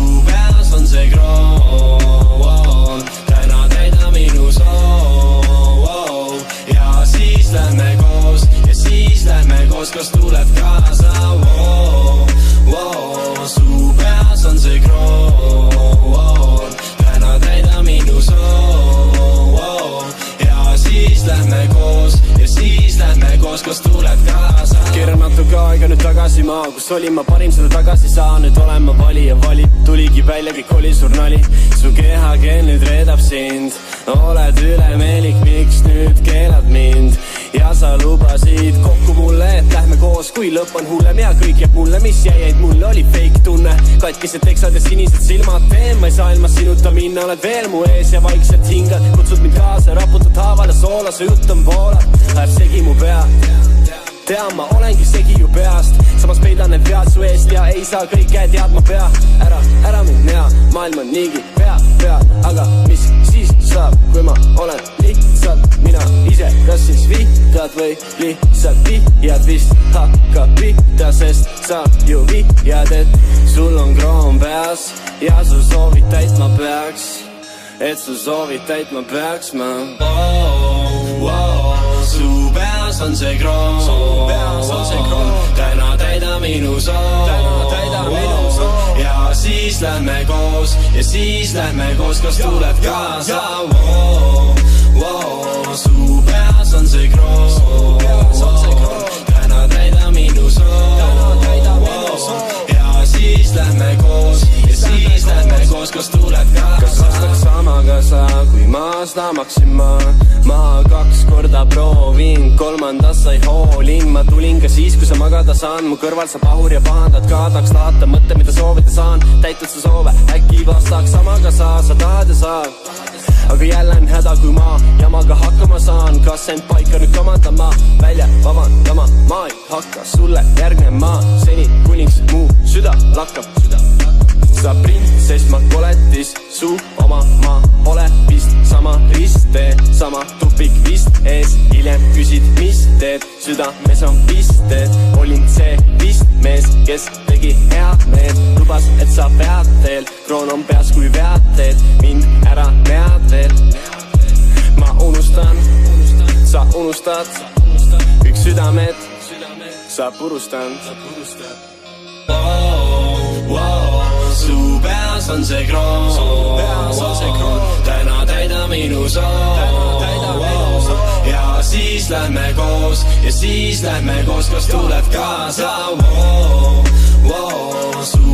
su peas on see kroon, täna täida minu soov. Ja siis lähme koos, kas tuled kaasa. Su peas on see kroon, täna täida minu soov. Ja siis lähme koos, kas tuled kaasa. Keeran natuke aega nüüd tagasi maa, kus olin ma parim, seda tagasi saa. Nüüd olen ma valija, valib, tuligi välja, kõik oli suur nali. Su kehakeel nüüd reedab sind, oled ülemeelik, miks nüüd keelad mind? Ja sa lubasid kokku mulle, et lähme koos, kui lõpp on hullem ja kõik jääb mulle, mis jäi, et mulle oli fake tunne. Katkised teksad ja sinised silmad teen, ma ei saa ilma sinuta minna, oled veel mu ees ja vaikselt hingad. Kutsud mind kaasa, raputad haavale soola, su jutt on voolab, läheb segi mu pea. Tean, ma olengi segi ju peast, samas peidan need vead su eest ja ei saa kõike teadma pea. Ära mind näa, maailm on niigi pea, aga mis siis saab, kui ma olen lihtsalt mina ise? Kas siis vihkad või lihtsalt vihjad? Vist hakkab pihta, sest sa ju vihjad, et sul on kroon peas ja su soovid täitma peaks, et su soovid täitma peaks ma. Su peas on see kroon, täna täida minu soov. Ja siis lähme koos, kas tuled kaasa. Su peas on see kroon, täna täida minu soov. Ja siis lähme koos, kas tuled kaasa. Kas lastaks samaga sa, kui ma slamaksin ma 2 korda proovin, 3. sai hoolin. Ma tulin ka siis, kui sa magada saan, mu kõrval sa pahur ja pahandad ka. Tahaks tahata mõtte, mida soovida saan, täitud sa soove, äkki vastaks samaga sa tahad ja saad. Aga jälle on häda, kui ma jamaga hakkama saan. Kas end paika nüüd kamandama, välja vabandama ma ei hakka sulle järgnema, seni kuniks mu süda lakkab. Sa printsess, ma koletis, su oma ma pole vist sama risttee, sama tupik vist ees. Hiljem küsid, mis teed, südames on pisted. Olin see vist mees, kes tegi head meelt, lubas, et sa pead teel. Kroon on peas kui vead teed, mind ära näed veel. Ma unustan, sa unustad, kõik südamed sa purustad. Su peas on see kroon, täna täida minu soov. Ja siis lähme koos, kas tuled kaasa. Su